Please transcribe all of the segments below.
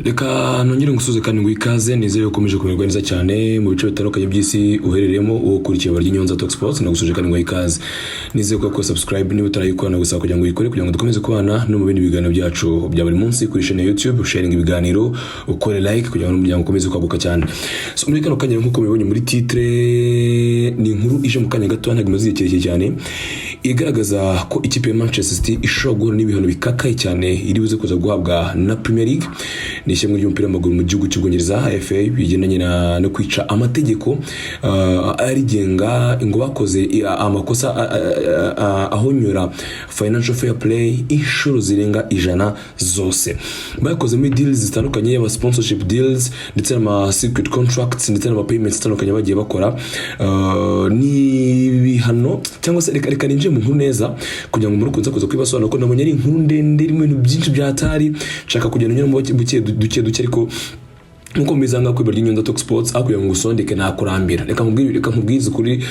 Reka nongere ngusuze kandi ngwikaze nizere ukomeje kumererwa neza cyane mu bice bitandukanye by'isi uherereyemo ukurikiye BARYINYONZA Talk Sports nagusuje kandi ngwikaze nizere ko subscribe niba utarayikora nagusaba kugira ngo uyikore kugira ngo dukomeze kubana no mu bindi biganiro byacu bya buri munsi kuri channel YouTube sharing ibiganiro ukore like kugira ngo umuryango ukomeze kwaguka cyane. So muri kano kanya nkuko mubibonye muri titre ni inkuru ije mu kanya gato ntago imaze igihe cyane igaragaza ko ikipe ya Manchester City ishobora guhura n'ibihano bikakaye cyane iri buze kuza guhabwa na Premier League ni ishyamba ry'umupira w'amaguru mu gihugu cy'Ubwongereza FA bigendanye no kwica amategeko arigenga ngo bakoze amakosa ahonyura financial fair play inshuro zirenga 100 zose bakoze muri deals zitandukanye y'aba sponsorship deals ndetse n'ama secret contracts ndetse n'ama payments zitandukanye bagiye bakora ni bihano cyangwa se reka ninje mu nkuru neza kugira ngo murukunze kuza kwibasobanura ko nabonye ari inkuru ndende irimo ibintu byinshi byatari shaka kugenda nyine mu duke ariko nkuko mbizanga kuri BARYINYONZA Talk Sports akuye ngo usondeke nakurambira reka nkubwize kuri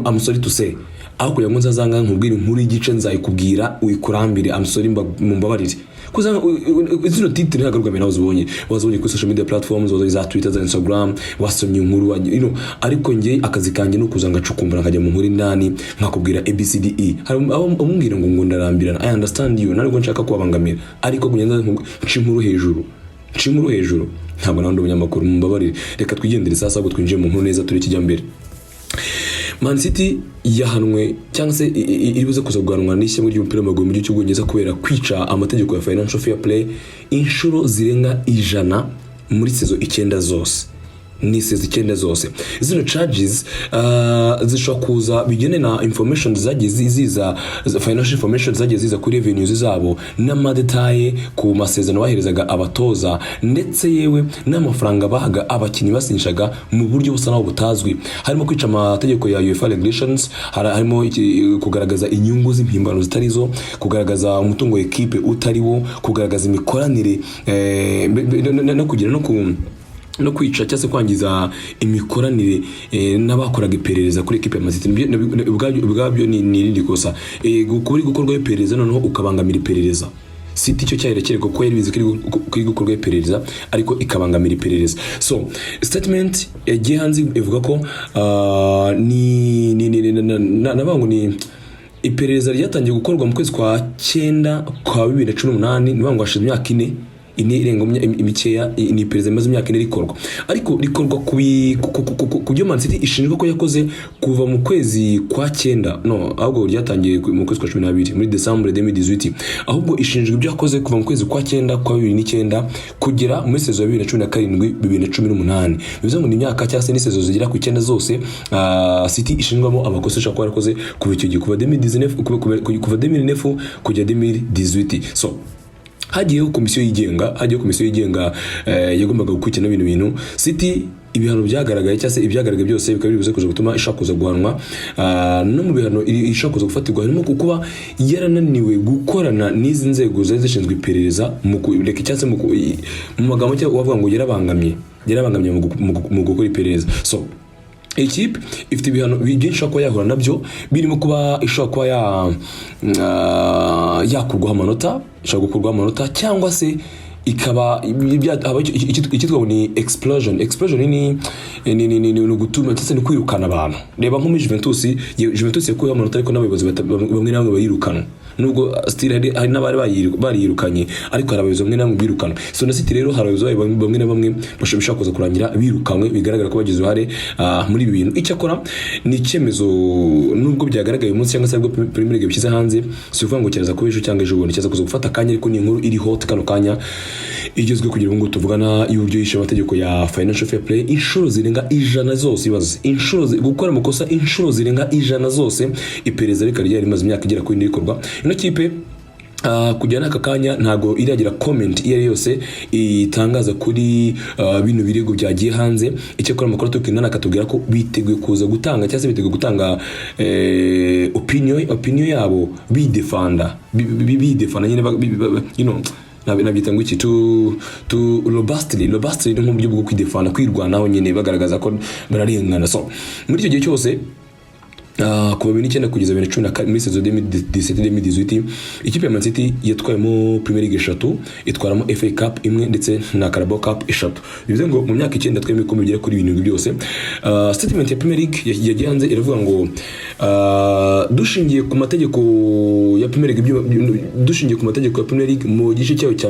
I'm sorry to say akuye ngo nzazanga nkubwira inkuru y'igice nzayikubwira uyikurambire I'm sorry mumbabarire kuzanga izino titre nagaruka mena wazibonye ku social media platforms za Twitter za Instagram wasomye inkuru ariko nge akazi kanjye no kuzanga cukumbura nkajya mu nkuru indani nkakubwira ABCDE hari umubwira ngo ndarambirana I understand you nari ngo nshaka kubangamira ariko kugenza nshimuru hejuru ntabwo nandi umunyamakuru mumbabarire reka twigendere sasa ngo twinjiye mu nkuru neza turi kijya mbere. Man City yahanwe cyangwa se iribuze kuzaguranwa n'ishyamba ry'umupira w'amaguru mu gihugu cy'Ubwongereza kubera kwica amategeko ya financial fair play inshuro zirenga 100 muri sezo 9 zose ni sezo 9 zose. Zino charges zishobora kuza bigene na information zagiye ziza financial information zagiye ziza kuri revenues zabo n'amadetaye ku masezerano baherezaga abatoza ndetse yewe n'amafaranga bahaga abakinnyi basinyishaga mu buryo busa naho butazwi harimo kwica amategeko ya UEFA regulations harimo kugaragaza inyungu z'impimbano zitarizo kugaragaza umutungo w'equipe utariwo kugaragaza imikoranire no kugira no kwica cyase kwangiza imikoranire n'abakoraga iperereza kuri equipe ya Man City ubwabyo ni irindi kosa kuri gukorwa iperereza noneho ukabangamira iperereza City cyo cyaherekereko ko yari bizi kuri gukorwa iperereza ariko ikabangamira iperereza. So statement yagiye hanze ivuga ko nabango ni iperereza ryatangiye gukorwa mu kwezi kwa 9 kwa 2018 nibango hashize imyaka 4 irengo imikeya ni perezida maze imyaka 4 rikorwa ariko rikorwa ku byo Man City ishinjwa ko yakoze kuva mu kwezi kwa 9 ahubwo ryatangiye mu kwezi kwa 12 muri December 2018 ahubwo ishinjwa ibyo yakoze kuva mu kwezi kwa 9 kwa 2009 kugera muri sezo ya 2017 2018 bivuze ngo ni imyaka cyase ni sezo zigira ku 9 zose City ishinjwamo amakosa ashaka ko yarakoze kuva icyo gihe kuva 2019 kujya 2018. So hagiyeho komisiyo yigenga yagombaga gukurikirana ibintu City ibihano byagaragaye cyase ibyagaragaye byose bikaba bivuze kuza gutuma ishakuza guhanwa no mu bihano ishakuza gufatirwa harimo kukuba yarananiwe gukorana n'izi nzego zari zishinzwe iperereza mu kureka cyase mu magambo cyo wavuga ngo yarabangamye mu gukora iperereza. So equipe ifite ibihano byinshi ko yahura nabyo birimo kuba ishobora kuba yakurwaho amanota ishobora gukurwaho amanota cyangwa se ikaba ikitwa ni explosion ni gutuma cyase ni kwirukana abantu reba nko muri Juventus yakuye amanota ariko n'abayobozi bamwe na bamwe bayirukana nubwo still hari n'abari bariyirukanye ariko hari abayobozi bamwe na bamwe birukana. So na City rero hari abayobozi bamwe na bamwe bashobora kuza kurangira birukanwe bigaragara ko bagize uruhare muri ibi bintu. Icyakora ni icyemezo nubwo byagaragaye umunsi cyangwa se bwo Premier League bishyize hanze si uvuga ngo cyaraza kubejo cyangwa ejo bundi cyaza kuza gufata kanya ariko ni inkuru iri hot kano kanya igezwe kugira ngo tuvugana y'uburyo yishe amategeko ya financial fair play inshuro zirenga 100 zose ibaze inshuro gukora amakosa inshuro zirenga 100 zose iperereza rikari yari maze imyaka igera kuri ndikorwa ino kipe kujyana aka kanya ntago iragira comment iyo yose itangaza kuri bino birego byagiye hanze icyakora amakuru tukinana akatubwira ko biteguye kuza gutanga cyase biteguye gutanga opinion yabo bidefanda nyine nabyita ngo iki to robustly ni mu buryo bwo kwidefanda kwirwanaho nyine bagaragaza ko bararengana. So muri icyo gihe cyose kuva 2009 kugeza 2010 muri saison 2017-2018 ikipe ya Man City yatwayemo Premier League 3 itwaramo FA Cup imwe ndetse na Carabao Cup 3 bivuze ngo mu myaka 9 twemeye ko bigera kuri ibintu byose. Statement ya Premier League yagiye hanze iravuga ngo dushingiye ku mategeko ya Premier League mu gice cyayo cya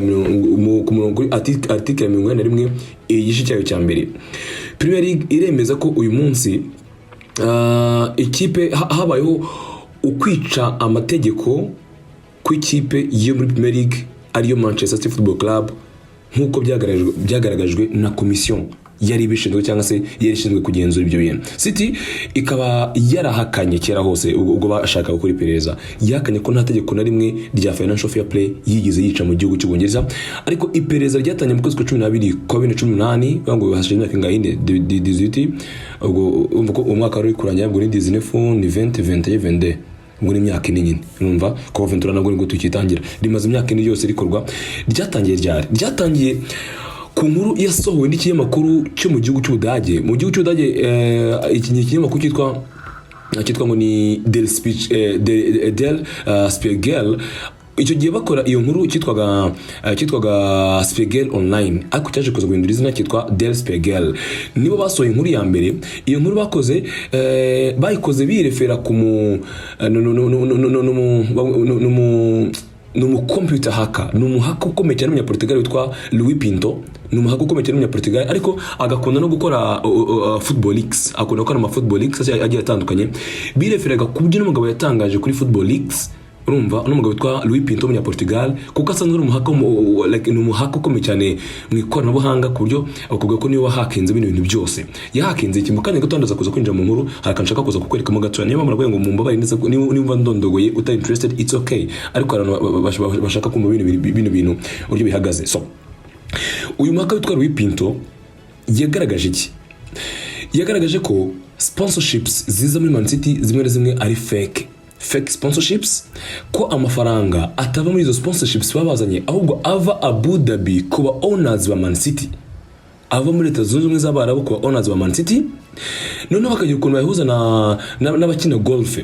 ku murongo article 41 igice cyayo cya mbere Premier League iremeza ko uyu munsi ikipe habayeho ukwica amategeko ku ikipe yo muri Premier League ariyo Manchester City Football Club nkuko byagaragajwe na commission yari bishinzwe cyangwa se yari ishinzwe kugenzura ibyo bintu. City ikaba yarahakanye kera hose ubwo bashaka gukora iperereza, yakanye ko nta tegeko na rimwe rya financial fair play yigeze yica mu gihugu cy'Ubwongereza, ariko iperereza ryatanye mu kwezi kwa 12 kwa 2018 bango hashize imyaka ingahinde 18 ubwo umva ko umwaka wari kurangira ngo ni 19 ni 20 ngo ni imyaka ine nyine urumva ko Ventura nabwo ngo tukitangira rimaze imyaka ine yose rikorwa. Ryatangiye ku nkuru yasohowe n'ikinyamakuru cyo mu gihugu cy'Ubudage. Mu gihugu cy'Ubudage iki kinyamakuru cyitwa ngo ni Der Spiegel. Icyo gihe bakora iyo nkuru cyitwaga Spiegel online, ariko cyaje kuza guhindura izina cyitwa Der Spiegel. Nibo basohoye inkuru ya mbere. Iyo nkuru bayikoze birefera ku numu computer hacker, numu hacker ukomeye cyane w'umunyaportugal witwa Luis Pinto, numu hacker ukomeye cyane w'umunyaportugal ariko agakunda no gukora football leaks, akunda gukora ama football leaks agiye atandukanye. Bireferaga ku byo n'umugabo yatangaje kuri football leaks, urumva n'umugabo witwa Luis Pinto w'umunyaportugal, kuko asanzwe ari umuhaka numu hacker ukomeye cyane mu ikoranabuhanga ku buryo akubwira ko niyo wahakinze ibintu byose yahakinze. Ikintu kandi gatondaza kuza kwinjira mu nkuru harakanshaka kuza kukwerekamo gato, niba muravuye ngo mumbabaye neza niba ndondogoye uta interested it's okay, ariko abantu bashaka kumva bintu uryo bihagaze. So uyu mwaka witwa Luis Pinto yagaragaje ko sponsorships ziza muri Man City zimwe na zimwe ari fake sponsorships, ko amafaranga atava muri izo sponsorships babazanye ahubwo ava Abu Dhabi kuba owners ba Man City, ava muri Leta Zunze Ubumwe z'Abarabu kuba owners ba Man City. None bakagira ukuntu bayihuza n'abakina golf,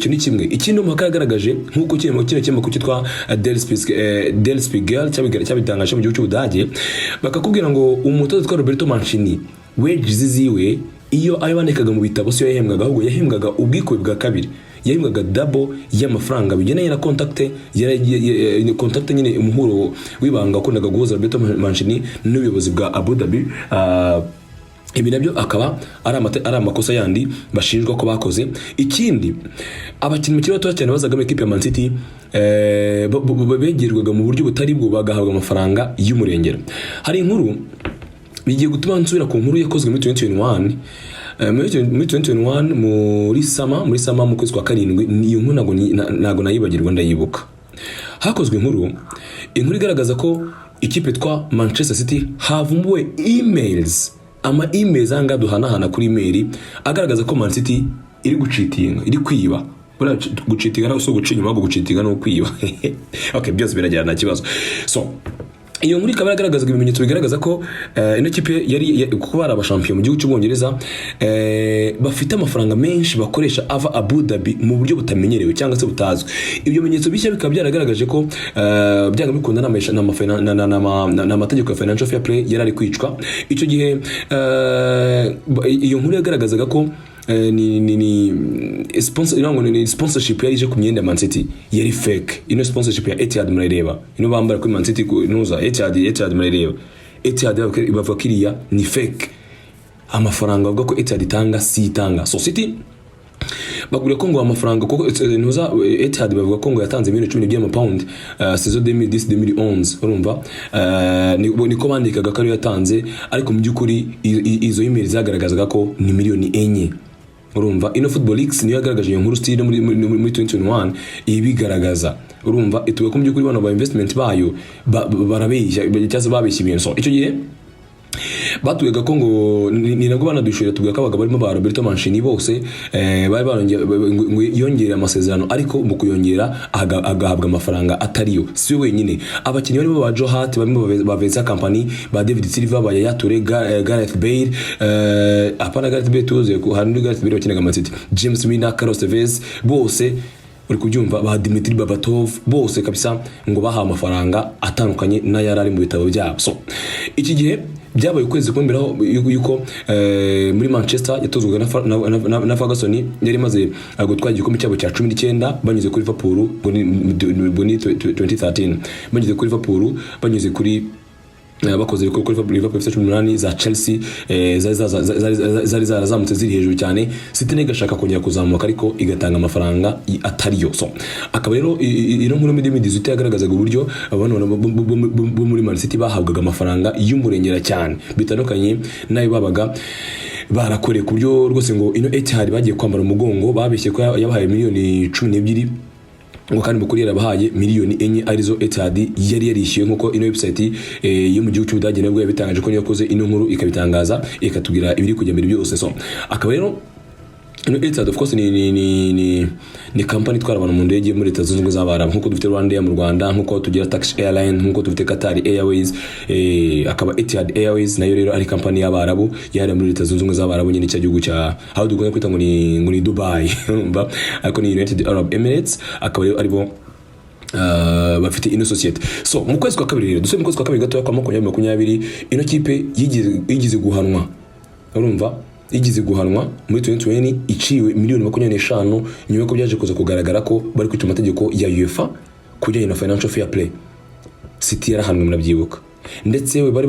cyo ni kimwe. Ikindi mu makagaragaje nkuko kino cyitwa Der Spiegel cyabitangaje mu gihugu cy'Ubudage, bakakubwira ngo umutoza witwa Roberto Mancini wages ziwe iyo ayabandikaga mu bitabo siyo yahembwaga, ahubwo yahembwaga ubwiko bwa kabiri, yahembwaga double y'amafaranga bigenanye na contact nyine umuhuro wibanga akundaga guhuza Roberto Mancini n'ubuyobozi bwa Abu Dhabi. Ibi nabyo akaba ari amakosa yandi bashinjwa ko bakoze. Ikindi abakinnyi bakiri bato cyane bazaga mu equipe ya Man City begerwaga mu buryo butari bwo, bagahabwa amafaranga y'umurengera. Hari inkuru bigiye gutuma nsubira ku nkuru yakozwe muri 2021 muri sama mu kwezi kwa 7. Iyo nkuru nago nayibagirwa ndayibuka. Hakozwe inkuru igaragaza ko ikipe twa Manchester City havumbuwe emails anga duhanahana kuri email agaragaza ko Man City iri gucitinga, iri kwiba. Gucitinga no so gucinya ahubwo gucitinga no kwiba. Okay, byose birajyana nta kibazo. So iyo muri kabara garagaza ibimenyetso bigaragaza ko ino kipe yari kuba ari abashampion mu gihugu cy'Ubwongereza bafite amafaranga menshi bakoresha ava Abu Dhabi mu buryo butamenyerewe cyangwa se butazwi. Ibyo bimenyetso bishya bikaba byaragaragaje ko byanga bikunda n'amategeko ya financial fair play yarari kwicwa. Icyo gihe iyo nkuru yagaragazaga ko sponsorship yari ije ku myenda Man City yari fake. Ino sponsorship ya Etihad murareba, ino bambara kuri Man City nuza Etihad murareba, Etihad bavuga kiriya ni fake. Amafaranga bavuga ko Etihad itanga si itanga. So City bagura ko ngo amafaranga koko nuza Etihad bavuga ko ngo yatanze $10 by'amapound saison 2010-2011 urumva niko bandikaga ko yatanze, ariko mu byukuri izo email zagaragazaga ko ni $4 urumva. Ino football leaks niyo yagaragaje iyo nkuru style muri 2021 ibigaragaza, urumva ituwe ko mu byukuri bano ba investment bayo barabeshya cyangwa babeshya ibintu. So icyo gihe batubwiraga ko ngo ni nabwo banadushira tubwira ko abagabo barimo ba Roberto Mancini bose bari yongera amasezerano ariko mu kuyongera agahabwa amafaranga atariyo si wenyine abakinnyi barimo ba Joe Hart barimo ba Vesa Company ba David Silva ba Yaya Toure Gareth Bale apana Gareth Bale tuze hari Gareth Bale wakinaga Man City James Milner Carlos Tevez bose uri kubyumva ba Dimitri Babatov bose kabisa ngo baha amafaranga atandukanye n'ayarari mu bitabo byabo. So iki gihe byabaye ukwezi kumbiraho yuko muri Manchester yatozwaga na Ferguson yari maze gutwara igikombe cyabo cya 19 banyuze kuri Liverpool boni 2013 banyuze kuri Liverpool banyuze kuri bakoze kuri Liverpool 18 za Chelsea zari zarazamutse ziri hejuru cyane City negashaka kongera kuzamuka ariko igatanga amafaranga atariyo. So akaba rero ino nkuru muri 2018 yagaragazaga uburyo abantu bo muri Man City bahabwaga amafaranga y'umurengera cyane bitandukanye nayo babaga barakoreye ku buryo rwose ngo ino Etihad bagiye kwambara umugongo babeshye ko yabahaye miliyoni 12 ngo kandi mukuri yarabahaye miliyoni 4 arizo Etihad yari yarishyuye nkuko ino website yo mu gihugu cy'Ubudage nabwo yabitangaje ko yakoze ino nkuru ikabitangaza ikatubwira ibiri kujya mbere byose. So akaba rero ino Etihad of course ni company itwara abantu mu ndege muri Leta Zunze Ubumwe z'Abarabu nkuko dufite Rwanda mu Rwanda nkuko tugira Turkish Airline nkuko dufite Qatar Airways akaba Etihad Airways nayo rero ari company y'Abarabu yari muri Leta Zunze Ubumwe z'Abarabu nyine cya gihugu cya aho dukunda kwita ngo ni Dubai ariko ni United Arab Emirates akaba rero aribo bafite ino societe. So mu kwezi kwa kabiri rero dusubire mu kwezi kwa kabiri gato kwa 2020 ino kipe yigize guhanwa urumva igize guhanwa muri 2020 iciwe miliyoni 25 nyuma ko byaje kuza kugaragara ko bari kwita amategeko ya UEFA kujyanye na financial fair play. City yarahanwe murabyibuka ndetse bari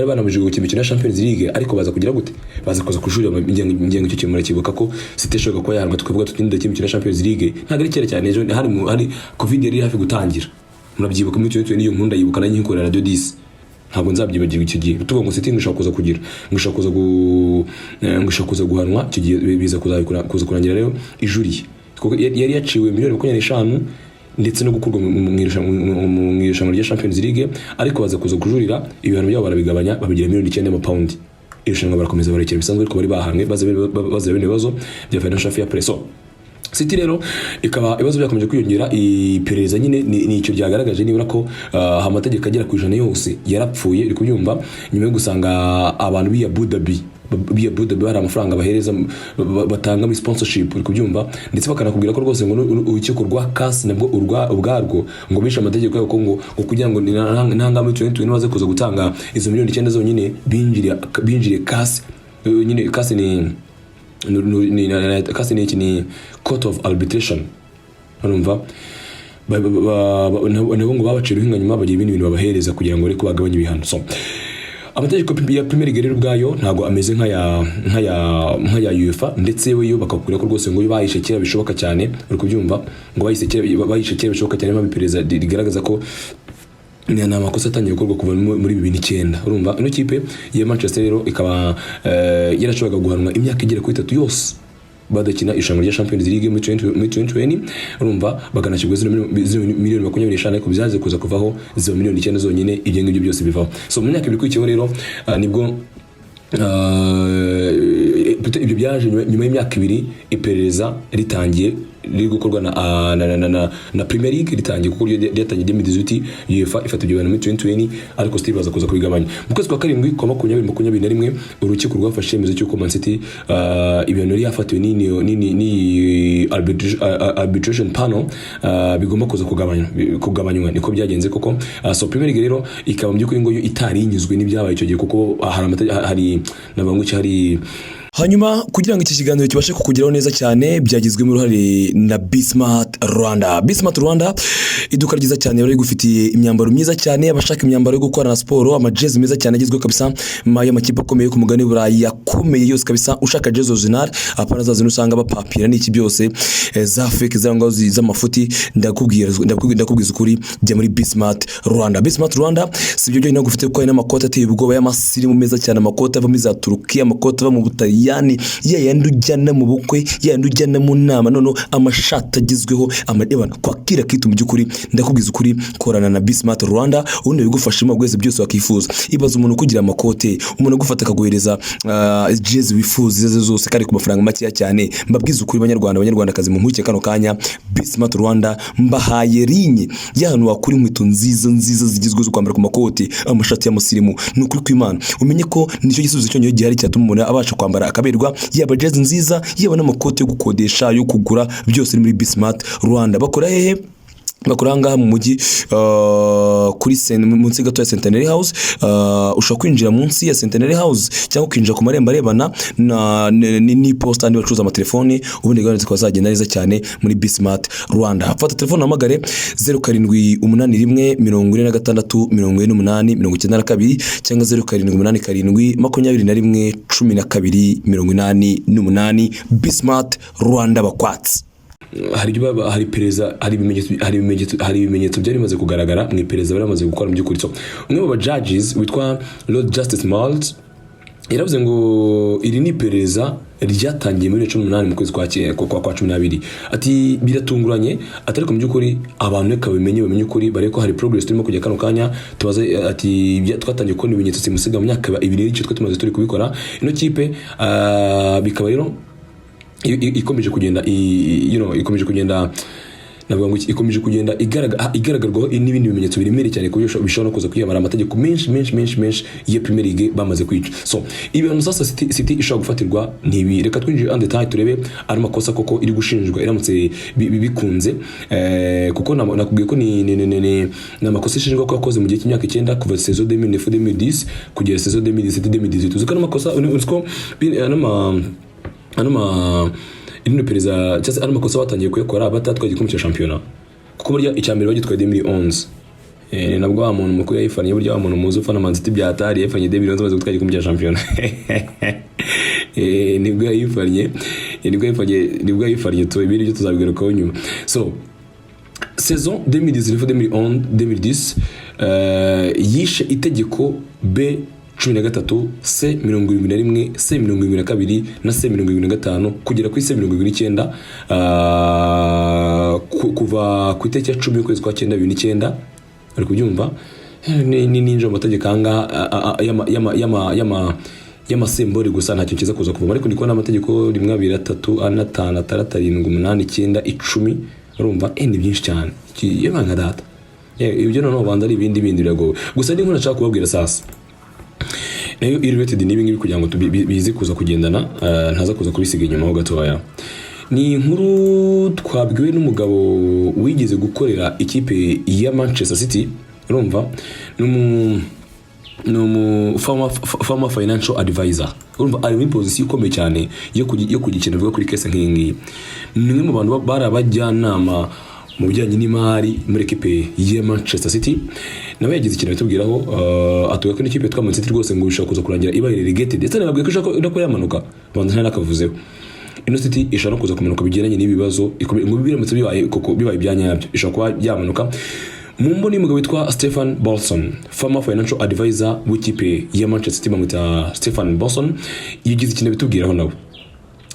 banamujije gukina na Champions League ariko baza kugira gute baza kuza kujurira ingengo cyo kimura kibuka ko City shoga ko yahanwe tukavuga tutinda kimikina Champions League ntago ari cyera cyane ejo hari covid yari hafi gutangira murabyibuka muri 2020 iyo nkunda yibuka na nyikorera Radio 10 ntabwo nzabyibagirwa icyo gihe tuvuga ngo City ngishaka kuza kugira ngishaka kuza guhanwa icyo gihe biza kuza kurangira rero ijuriye yari yaciwe miliyoni 25 ndetse no gukurwa mu irushanwa rya Champions League ariko baza kuza kujurira ibihano byabo barabigabanya babigira miliyoni 9 y'amapaundi irushanwa barakomeza barekera bisanzwe ariko bari bahanwe baza ibibazo bya financial fair play. So City rero ikaba ibibazo byakomeje kwiyongera iperereza nyine ni icyo byagaragaje nibura ko amategeko agera ku ijana yose yarapfuye uri kubyumva nyuma yo gusanga abantu biya Abu Dhabi bari amafaranga bahereza batanga muri sponsorship uri kubyumva ndetse bakanakubwira ko rwose ngo urukiko rwa CAS nabwo ubwarwo ngo bishe amategeko yako ngo kugira ngo ntangamo 2020 baze kuza gutanga izo miliyoni 9 zonyine binjire CAS nyine CAS ni court of arbitration urumva nabo ngo babacira hinganyuma bagira ibindi bintu babahereza kugira ngo reko bagabanye ibihano. So amategeko ya Premier League rero ubwayo ntago ameze nk'aya UEFA ndetse yo bakakubwira ko rwose ngo bahishe kera bishoboka cyane uri kubyumva ngo bahishe kera bishoboka cyane mabipereza rigaragaza ko ni amakosa atangiye gukorwa kuva muri 2009 urumva ino kipe ya Manchester rero ikaba yarashoboraga guhanwa imyaka igera kuri 3 yose badakina irushanwa rya Champions League muri 2020 urumva baganashibwe miliyoni 25 ariko byaze kuza kuvaho izo miliyoni 9 zonyine ibyo ngibyo byose bivaho. So mu myaka ibiri kwikiyeho rero nibwo ibyo byaje nyuma y'imyaka ibiri iperereza ritangiye riri gukorwa na Premier League ritangiye kuko ryatangiye 2018 UEFA ifata ibyo muri 2020 ariko still baza kuza kubigabanya. Mu kwezi kwa karindwi kwa 2021 urukiko rwafashe icyemezo cy'uko Man City ibintu yari yafatiwe ni arbitration panel bigomba kuza kugabanywa niko byagenze koko. So Premier League rero ikaba mu by'ukuri ngo itari inyuzwe n'ibyabaye icyo gihe kuko hari nabanguki hari hanyuma kugira ngo iki kiganiro kibashe kukugeraho neza cyane byagizwe mu ruhare na Bismart Rwanda. Bismart Rwanda iduka ryiza cyane bari gufitiye imyambaro myiza cyane abashaka imyambaro yo gukora na sport amajezi meza cyane agizwe kabisa y'amakipe akomeye ku mugani burayi yakomeye yose kabisa ushaka jezi original apana zazo usanga bapapira n'iki byose za fake zangwa z'amafuti ndakubwiza ukuri bya muri Bismart Rwanda. Bismart Rwanda sibyo byo inagufite ko n'amakoti ateye ubwoba y'amasirimu meza cyane amakoti ava muri za Turukiya amakoti ava mu Butaliyani yandi ujyana mu bukwe yandi ujyana mu nama none amashati agizweho amadebana kwakira kitu mu byukuri ndakubwiza ukuri korana na Bismart Rwanda ubundi bigufashamo bwese byose wakifuza ibaza umuntu kugira amakote umuntu gufata akaguhereza jezi wifuza zose kari ku mafaranga make cyane mbabwiza ukuri abanyarwandakazi mu nkuke kano kanya Bismart Rwanda mbahaye rinye y'ahantu wakuri inkweto nziza zigizwe zo kwambara ku makoti amashati y'amusirimu n'ukuri kw'Imana umenye ko nicyo gisubizo cyonyo gihari cyatuma umuntu abasha kwambara akaberwa yaba jezi nziza yaba n'amakote yo gukodesha yo kugura byose muri Bismart Rwanda bakora hehe bakuranga mu mujyi kuri munsi gato ya Centenary House ushaka kwinjira munsi ya Centenary House cyangwa kwinjira ku marembo arebana ni posta andi bacuruza amatelefoni ubundi gahunda twazagenda neza cyane muri Bismart Rwanda fata telefone hamagare 0781464892 cyangwa 0787221288 Bismart Rwanda bakwatsi hari pereza hari ibimenyetso byari bimaze kugaragara mu ipereza bari bamaze gukora mu by'ukuri so umwe mu judges witwa Lord Justice Malls yaravuze ngo iri ni pereza ryatangiye muri 2018 mu kwezi kwa 12 ati biratunguranye atari ko mu by'ukuri abantu reka bamenye ukuri bare ko hari progress turimo kujya kano kanya tubaza ati twatangiye kubona ibimenyetso simusiga mu myaka 2 icyo twe tumaze turi kubikora ino kipe bikaba rero ikomeje kugenda navuga ngo ikomeje kugenda igaragarwaho n'ibindi bimenyetso biremere cyane ku buryo bishobora no kuza kwiyamara amategeko menshi ya Premier League bamaze kwica so ibintu sasa City ishobora gufatirwa ntibi reka twinjire on the time turebe ari makosa koko iri gushinjwa iramutse bikunze kuko nakubwiye ko ni amakosa ishinjwa ko yakoze mu gihe cy'imyaka 9 kuva saison 2009-2010 kugera saison 2017-2018 uziko n'amakosa uziko ino pereza cyase ari makosa batangiye kuyakora batatwaye igikombe cya championnat kuko burya icyambere bagitwaye 2011 nabwo wa muntu mukuru yayifanye burya wa muntu muzi ufana Man City byatari yafanye 2011 maze gutwara igikombe cya championnat nibwo yayifanye to ibiri byo tuzabigarukaho nyuma so saison 2019-2010 yishe itegeko B 13 C71 C72 na C75 kugera kuri C79 kuva ku itariki ya 10 y'ukwezi kwa 9 2009 ari kubyumva ni ninjo amategeko anga y'amasembori gusa nta cyo kiza kuza kuva ariko ndiko n'amategeko 1 2 3 4 5 6 7 8 9 10 urumva ni byinshi cyane yebanga data ibyo noneho banda ari ibindi birago gusa ndi nkuna nshaka kubabwira sasa nayo related n'ibingi biri kugira ngo bize kuza kugendana ntaza kuza kubisiga inyuma ho gatoya ni inkuru twabwiwe n'umugabo wigeze gukorera ikipe ya Manchester City urumva no former financial advisor urumva ari muri position ikomeye cyane yo kugikenera kuri case nk'ingi nimwe mu bantu barabajyanama mu bijyanye n'imari muri ekipe ya Manchester City nawe yagize ikintu bitubwiraho atuye ko n'ikipe twa Man City rwose ngo bishaka kuza kurangira iba relegated ndetse nababwiye ko ishaka ko yamanuka banza nakavuzeho ino City ishaka kuza kumanuka bigeranye n'ibibazo ngo biramutse bibaye byanyabyo ishaka kuba yamanuka mu mboni mugabo witwa Stephen Bolson former financial advisor w'ikipe ya Manchester City bamwita Stephen Bolson yagize ikintu bitubwiraho nawe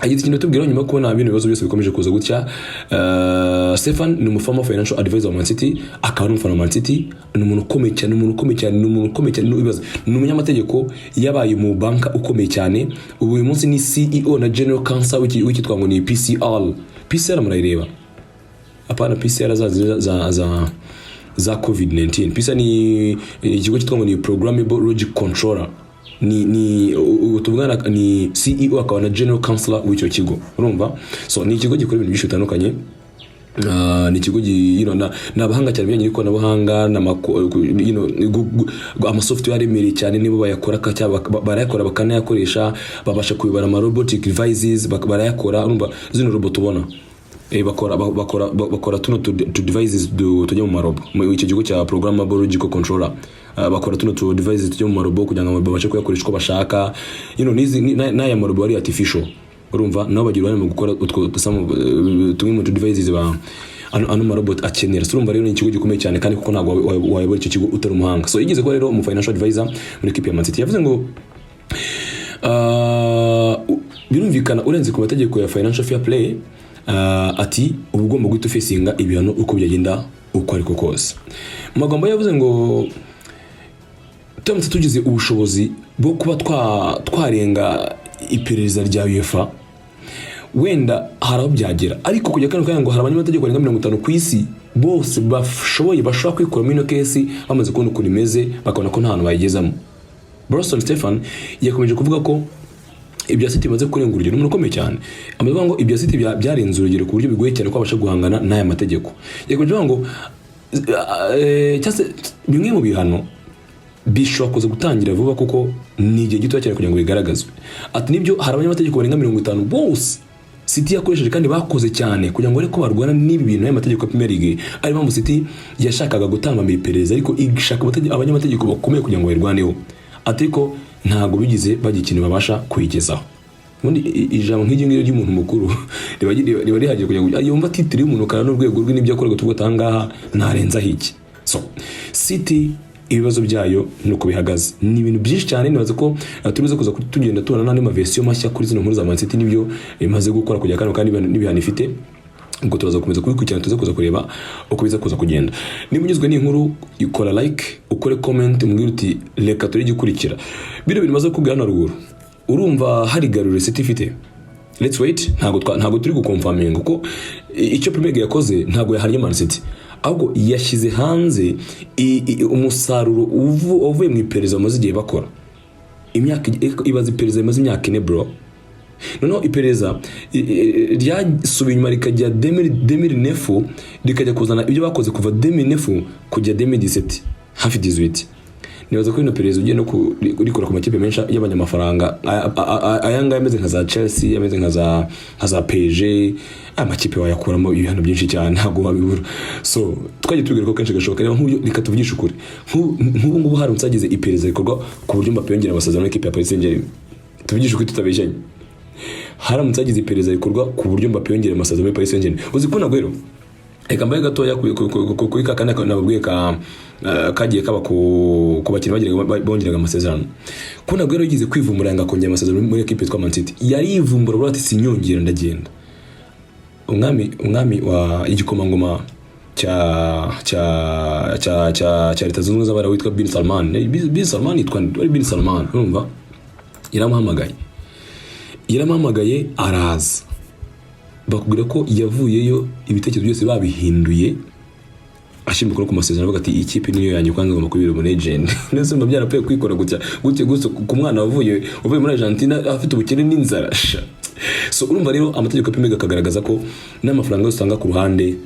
agize ikintu tubwira nyuma ko nta bintu bibazo byose bikomeje kuza gutya Stefan ni umufama financial advisor wa Man City akaba n'umufana wa Man City ni umuntu ukomeye cyane n'ibibazo ni umunyamategeko yabaye mu banka ukomeye cyane ubu uyu munsi ni CEO na General Counsel w'ikitwa ngo ni PCR murayireba apana PCR za COVID-19 PCR ni ikigo cyitwa ngo ni Programmable Logic Controller ni utubwana ni CEO akaba na General Counsel w'icyo kigo urumva so ni ikigo gikora ibintu byinshi bitandukanye ni ikigo n'abahanga cyane bijyanye n'ikoranabuhanga ama software remereye cyane nibo bayakora barayakora bakanayakoresha babasha kubibara ama robotic devices barayakora urumva zino robot ubona bakora tuno devices tujya mu marobo mu icyo kigo cya Programmable Logic Controller bakora tuno devices tujya mu marobo kugira ngo babashe kuyakoresha uko bashaka n'aya marobo ari artificial urumva nabo bagira uruhare mu gukora tumwe mu devices ano marobot akenera urumva rero ni ikigo gikomeye cyane kandi kuko ntabwo wayobora icyo kigo utari umuhanga so yigeze ko rero mu financial advisor muri equipe ya Man City yavuze ngo birumvikana urenze ku mategeko ya financial fair play ati uba ugomba guhita ufacinga ibihano uko byagenda uko ariko kose. Mu magambo yavuze ngo turamutse tugize ubushobozi bwo kuba twarenga iperereza rya UEFA wenda haraho byagera, ariko kujya kano ngo hari abanyamategeko barenga 50 ku isi bose bashobora kwikora muri no case bamaze kubona uko rimeze bakabona ko nta hantu bayigezamo. Broston Stefan yakomeje kuvuga ko ibya City bimaze kurenga urugero n'umuntu ukomeye cyane. Amavuga ngo ibya City byarenze urugero ku buryo bigoye cyane ko abasha guhangana n'aya mategeko. Yakomeje kuvuga ngo cyase bimwe mu bihano bishobora kuza gutangira vuba kuko ni igihe gito cyane kugira ngo bigaragazwe. Ati nibyo hari abanyamategeko barenga 50 bose City yakoresheje kandi bakoze cyane kugira ngo ariko barwana n'ibi bintu y'amategeko ya Premier League. Ari mpamvu City yashakaga gutanga iperereza ariko igishaka abanyamategeko bakomeye kugira ngo bayirwaneho. Atiko ntago bigize bagikintu babasha kuyigezaho. Mundi ijambo nk'igingiro ry'umuntu mukuru riba rihagiye kugira ngo yumva titire y'umuntu kana n'urwego rw'inibyo akorera tuvuga tangaha narenza hiki. So City ibibazo byayo nuko bihagaze ni ibintu byinshi cyane. Nibaza ko turuze kuza tugenda tubona n'andi ma version mashya kuri zino nkuru za Man City nibyo imaze gukora kujya kandi n'ibihano ifite ngo turaza komeza kubikurikirana tuza kuza kureba uko biza kuza kugenda. Niba unyuzwe n'inkuru ukora like ukore comment umbwira uti reka turi gikurikira biro bimaze kubwira na ruguru urumva hari garure City ifite. Let's wait, ntago turi gukonfirming uko icyo Premier League yakoze ntago yahariye Man City, ahubwo yashyize hanze umusaruro uvuye mu iperereza maze igihe bakora imyaka ibaza iperereza maze imyaka 4 bro. Noneho iperereza ryasubiye inyuma rikajya 2009 rikajya kuzana ibyo bakoze kuva 2009 kujya 2017 hafi 18. Nibaza ko ino perereza ugiye no kurikora ku makipe menshi y'abanyamafaranga ayanga yameze nka za Chelsea, yameze nka za PSG, amakipe wayakuramo ibihano byinshi cyane ntago wabibura. So twaje tubwira ko kenshi gashoboka rero nk'uyu rikatuvugisha ukuri nk'ubu ngubu hari unsagize iperereza rikorwa ku buryo Mbappe yongera amasezerano n'ikipe ya Paris Saint-Germain. Tuvugisha ukuri tutabeshanye, haramutse hagize iperereza rikorwa ku buryo Mbappe yongera amasezerano muri Paris Saint-Germain. Uzi ko nagwero reka mbaye gatoya kuri kakana nababwiye kagiye kaba ku bakiri bongeraga amasezerano ko nagwero yigize kwivumbura yanga kongera amasezerano muri equipe yitwa Man City. Yarivumbura bro ati sinyongera ndagenda. Umwami wa igikomangoma cha Leta Zunze Ubumwe z'Abarabu witwa Bin Salman yitwa Bin Salman urumva yaramuhamagaye araza bakubwira ko yavuyeyo ibitekerezo byose babihinduye ashimukura ku masezerano avuga ati ikipe niyo yanyu kwanga ngoma kubira mu legend nese mba byarapuye kwikora gutya ku mwana uvuye muri Argentina afite ubukene n'inzara. So urumva rero amategeko apimega akagaragaza ko n'amafaranga usanga ku ruhande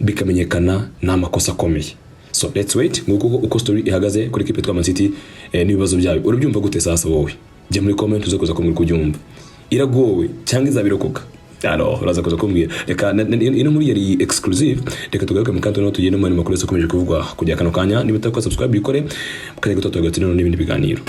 bikamenyekana n'amakosa akomeye. So let's wait uko story ihagaze kuri equipe twa Man City n'ibibazo byayo. Urubyumva gute sasa wowe? Jya muri comment uze kuza kumuri kubyumva. Iragowe cyangwa izabirokoka? Alors uraza kuza kumbwira. Reka ino muri yari exclusive, reka tugaruke mu kanto no tugende mu makuru yakomeje kuvugwa kujya kano kanya. Niba utakora subscribe bikore, mukajya gutotwa n'ibindi biganiro.